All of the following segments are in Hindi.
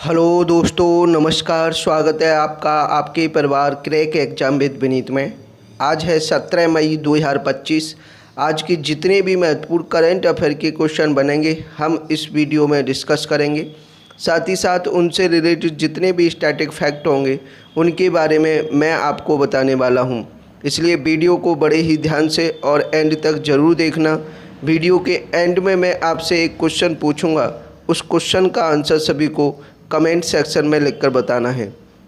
हेलो दोस्तों, नमस्कार। स्वागत है आपका आपके परिवार क्रैक एग्जाम विद विनीत में। आज है 17 मई 2025। आज के जितने भी महत्वपूर्ण करंट अफेयर के क्वेश्चन बनेंगे हम इस वीडियो में डिस्कस करेंगे। साथ ही साथ उनसे रिलेटेड जितने भी स्टैटिक फैक्ट होंगे उनके बारे में मैं आपको बताने वाला हूं। इसलिए वीडियो को बड़े ही ध्यान से और एंड तक ज़रूर देखना। वीडियो के एंड में मैं आपसे एक क्वेश्चन पूछूंगा, उस क्वेश्चन का आंसर सभी को कमेंट सेक्शन में लिखकर बताना है।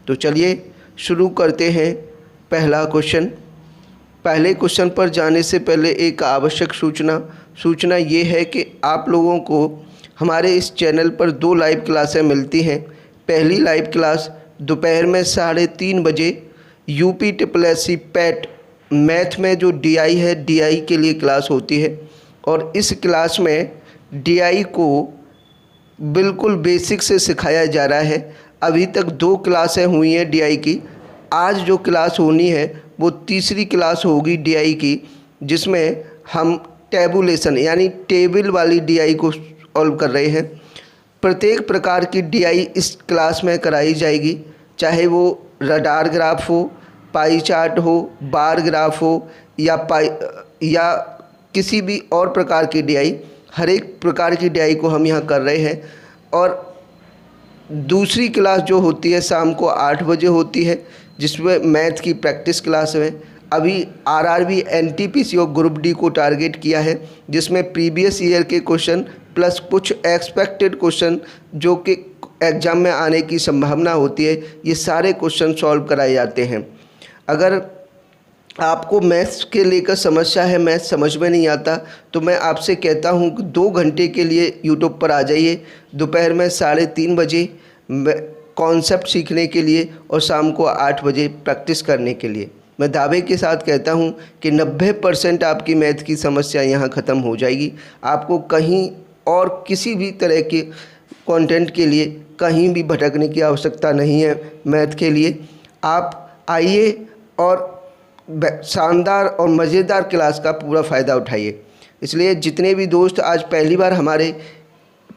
तो चलिए शुरू करते हैं। पहला क्वेश्चन। पहले क्वेश्चन पर जाने से पहले एक आवश्यक सूचना ये है कि आप लोगों को हमारे इस चैनल पर 2 लाइव क्लासें मिलती हैं। पहली लाइव क्लास दोपहर में 3:30 बजे UPSSC पैट मैथ में जो DI है, DI के लिए क्लास होती है और इस क्लास में DI को बिल्कुल बेसिक से सिखाया जा रहा है। अभी तक 2 क्लासें हुई हैं DI की। आज जो क्लास होनी है वो तीसरी क्लास होगी DI की, जिसमें हम टेबुलेशन यानी टेबल वाली DI को सॉल्व कर रहे हैं। प्रत्येक प्रकार की DI इस क्लास में कराई जाएगी, चाहे वो रडार ग्राफ हो, पाई चार्ट हो, बार ग्राफ हो या किसी भी और प्रकार की DI। हर एक प्रकार की DI को हम यहाँ कर रहे हैं। और दूसरी क्लास जो होती है शाम को 8 बजे होती है, जिसमें मैथ की प्रैक्टिस क्लास है। अभी RRB NTPC और ग्रुप D को टारगेट किया है, जिसमें प्रीवियस ईयर के क्वेश्चन प्लस कुछ एक्सपेक्टेड क्वेश्चन जो कि एग्ज़ाम में आने की संभावना होती है, ये सारे क्वेश्चन सॉल्व कराए जाते हैं। अगर आपको मैथ्स के लेकर समस्या है, मैथ्स समझ में नहीं आता, तो मैं आपसे कहता हूं कि 2 घंटे के लिए यूट्यूब पर आ जाइए दोपहर में 3:30 बजे कॉन्सेप्ट सीखने के लिए और शाम को 8 बजे प्रैक्टिस करने के लिए। मैं दावे के साथ कहता हूं कि 90% आपकी मैथ की समस्या यहां ख़त्म हो जाएगी। आपको कहीं और किसी भी तरह के कंटेंट के लिए कहीं भी भटकने की आवश्यकता नहीं है। मैथ के लिए आप आइए और शानदार और मज़ेदार क्लास का पूरा फ़ायदा उठाइए। इसलिए जितने भी दोस्त आज पहली बार हमारे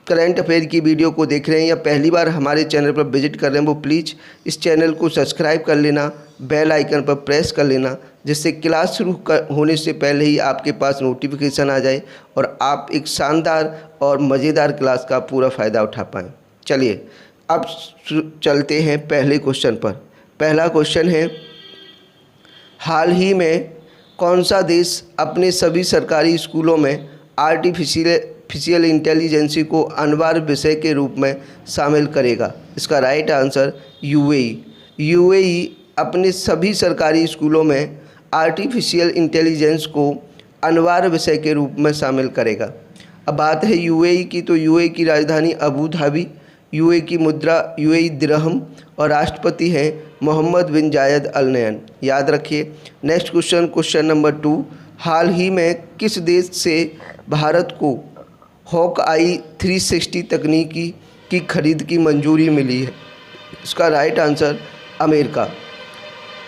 करंट अफेयर की वीडियो को देख रहे हैं या पहली बार हमारे चैनल पर विजिट कर रहे हैं, वो प्लीज़ इस चैनल को सब्सक्राइब कर लेना, बेल आइकन पर प्रेस कर लेना, जिससे क्लास शुरू होने से पहले ही आपके पास नोटिफिकेशन आ जाए और आप एक शानदार और मज़ेदार क्लास का पूरा फ़ायदा उठा पाएँ। चलिए अब चलते हैं पहले क्वेश्चन पर। पहला क्वेश्चन है, हाल ही में कौन सा देश अपने सभी सरकारी स्कूलों में आर्टिफिशियल इंटेलिजेंस को अनिवार्य विषय के रूप में शामिल करेगा? इसका राइट आंसर UAE अपने सभी सरकारी स्कूलों में आर्टिफिशियल इंटेलिजेंस को अनिवार्य विषय के रूप में शामिल करेगा। अब बात है UAE की, तो UAE की राजधानी अबू धाबी, UAE की मुद्रा UAE दिरहम और राष्ट्रपति हैं मोहम्मद बिन जायद अल नहयान। याद रखिए। Next question number 2। हाल ही में किस देश से भारत को हॉकआई 360 तकनीकी की खरीद की मंजूरी मिली है? इसका राइट आंसर अमेरिका।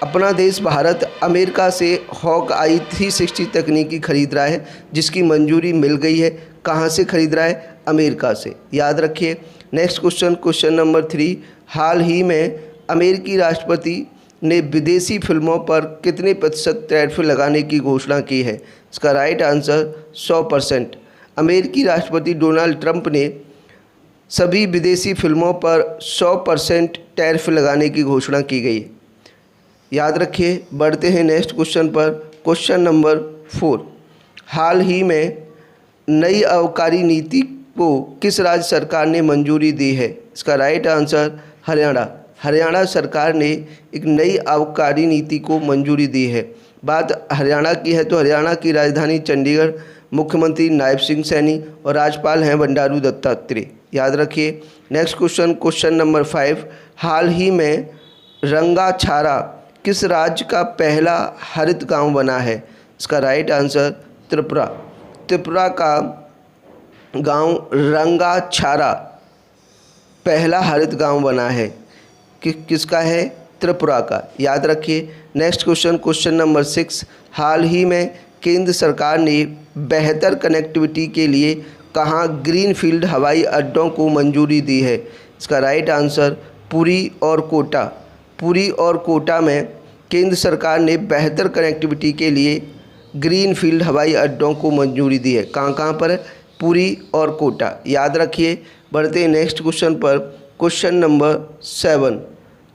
अपना देश भारत अमेरिका से हॉकआई 360 तकनीकी खरीद रहा है, जिसकी मंजूरी मिल गई है। कहाँ से खरीद रहा है? अमेरिका से। याद रखिए। Next question number 3। हाल ही में अमेरिकी राष्ट्रपति ने विदेशी फिल्मों पर कितने प्रतिशत टैरिफ लगाने की घोषणा की है? इसका राइट आंसर 100%। अमेरिकी राष्ट्रपति डोनाल्ड ट्रंप ने सभी विदेशी फिल्मों पर 100% टैरिफ लगाने की घोषणा की गई। याद रखिए। बढ़ते हैं नेक्स्ट क्वेश्चन पर। Question number 4। हाल ही में नई आबकारी नीति को किस राज्य सरकार ने मंजूरी दी है? इसका राइट आंसर हरियाणा सरकार ने एक नई आबकारी नीति को मंजूरी दी है। बात हरियाणा की है तो हरियाणा की राजधानी चंडीगढ़, मुख्यमंत्री नायब सिंह सैनी और राज्यपाल हैं बंडारू दत्तात्रेय। याद रखिए। Next question number 5। हाल ही में रंगाछारा किस राज्य का पहला हरित गांव बना है? इसका राइट आंसर त्रिपुरा का गांव रंगाछारा पहला हरित गांव बना है। किसका है? त्रिपुरा का। याद रखिए। Next question number 6। हाल ही में केंद्र सरकार ने बेहतर कनेक्टिविटी के लिए कहाँ ग्रीनफील्ड हवाई अड्डों को मंजूरी दी है? इसका राइट आंसर पुरी और कोटा। पुरी और कोटा में केंद्र सरकार ने बेहतर कनेक्टिविटी के लिए ग्रीनफील्ड हवाई अड्डों को मंजूरी दी है। कहाँ कहाँ पर है? पुरी और कोटा। याद रखिए। बढ़ते हैं नेक्स्ट क्वेश्चन पर। Question number 7।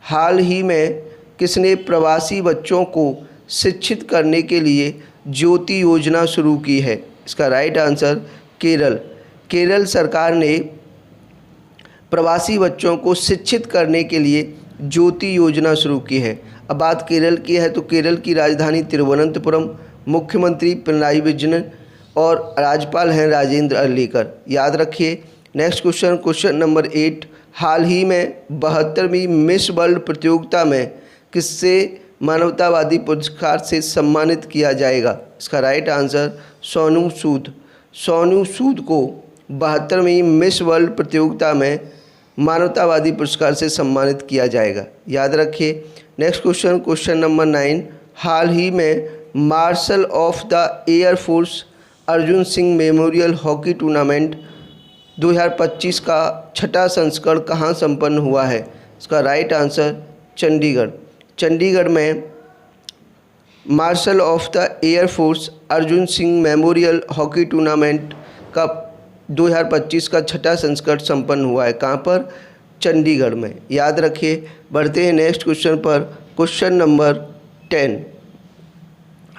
हाल ही में किसने प्रवासी बच्चों को शिक्षित करने के लिए ज्योति योजना शुरू की है? इसका राइट आंसर केरल। केरल सरकार ने प्रवासी बच्चों को शिक्षित करने के लिए ज्योति योजना शुरू की है। अब बात केरल की है तो केरल की राजधानी तिरुवनंतपुरम, मुख्यमंत्री पिनराई विजयन और राज्यपाल हैं राजेंद्र अर्लेकर। याद रखिए। Next question, question number 8। हाल ही में 72वीं मिस वर्ल्ड प्रतियोगिता में किससे मानवतावादी पुरस्कार से सम्मानित किया जाएगा? इसका राइट आंसर सोनू सूद। सोनू सूद को 72वीं मिस वर्ल्ड प्रतियोगिता में मानवतावादी पुरस्कार से सम्मानित किया जाएगा। याद रखिए। Next question, question number 9। हाल ही में marshal of the air force Arjun Singh memorial hockey tournament 2025 का 6वां संस्करण कहाँ संपन्न हुआ है? इसका राइट आंसर चंडीगढ़। चंडीगढ़ में marshal of the air force Arjun Singh memorial hockey tournament का 2025 का 6वां संस्करण संपन्न हुआ है। कहाँ पर? चंडीगढ़ में। याद रखिए। बढ़ते हैं नेक्स्ट क्वेश्चन पर। Question number 10।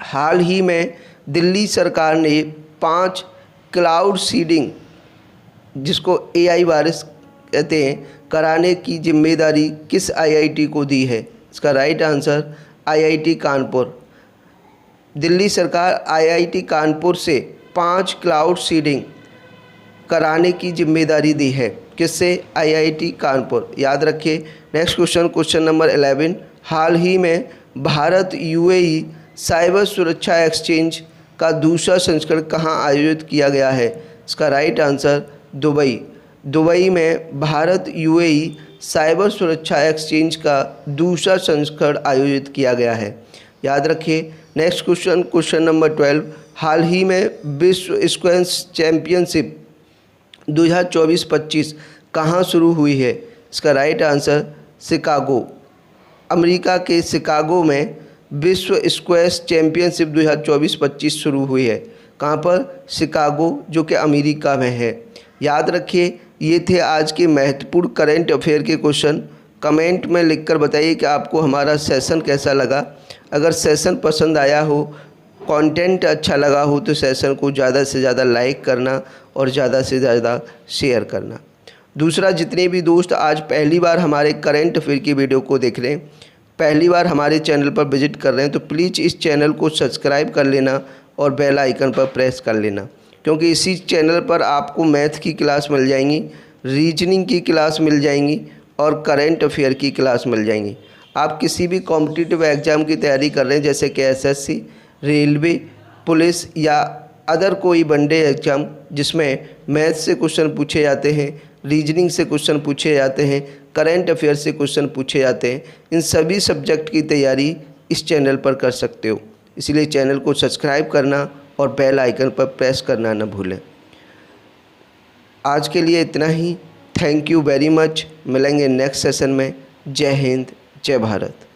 हाल ही में दिल्ली सरकार ने 5 क्लाउड सीडिंग, जिसको AI वायरस कहते हैं, कराने की जिम्मेदारी किस IIT को दी है? इसका right answer IIT Kanpur. Delhi सरकार IIT कानपुर से 5 क्लाउड सीडिंग कराने की जिम्मेदारी दी है। किससे? IIT कानपुर। याद रखिए। Next question, question number 11। हाल ही में भारत UAE साइबर सुरक्षा एक्सचेंज का दूसरा संस्करण कहाँ आयोजित किया गया है? इसका राइट आंसर दुबई। दुबई में भारत UAE साइबर सुरक्षा एक्सचेंज का दूसरा संस्करण आयोजित किया गया है। याद रखिए। Next question, question number 12। हाल ही में विश्व स्क्वैश चैम्पियनशिप 2024-25 कहाँ शुरू हुई है? इसका राइट आंसर शिकागो। अमेरिका के शिकागो में विश्व स्क्वैश चैम्पियनशिप 2024-25 शुरू हुई है। कहाँ पर? शिकागो, जो कि अमेरिका में है। याद रखिए। ये थे आज के महत्वपूर्ण करंट अफेयर के क्वेश्चन। कमेंट में लिखकर बताइए कि आपको हमारा सेशन कैसा लगा। अगर सेशन पसंद आया हो, कंटेंट अच्छा लगा हो, तो सेशन को ज़्यादा से ज़्यादा लाइक करना और ज़्यादा से ज़्यादा शेयर करना। दूसरा, जितने भी दोस्त आज पहली बार हमारे करंट अफेयर की वीडियो को देख रहे हैं, पहली बार हमारे चैनल पर विजिट कर रहे हैं, तो प्लीज़ इस चैनल को सब्सक्राइब कर लेना और बेल आइकन पर प्रेस कर लेना, क्योंकि इसी चैनल पर आपको मैथ की क्लास मिल जाएंगी, रीजनिंग की क्लास मिल जाएंगी और करंट अफेयर की क्लास मिल जाएंगी। आप किसी भी कॉम्पिटिटिव एग्ज़ाम की तैयारी कर रहे हैं, जैसे कि SSC, रेलवे, पुलिस या अदर कोई वनडे एग्ज़ाम जिसमें मैथ से क्वेश्चन पूछे जाते हैं, रीजनिंग से क्वेश्चन पूछे जाते हैं, करंट अफेयर से क्वेश्चन पूछे जाते हैं, इन सभी सब्जेक्ट की तैयारी इस चैनल पर कर सकते हो। इसलिए चैनल को सब्सक्राइब करना और बेल आइकन पर प्रेस करना न भूलें। आज के लिए इतना ही। Thank you very much. मिलेंगे नेक्स्ट सेशन में। जय हिंद, जय भारत।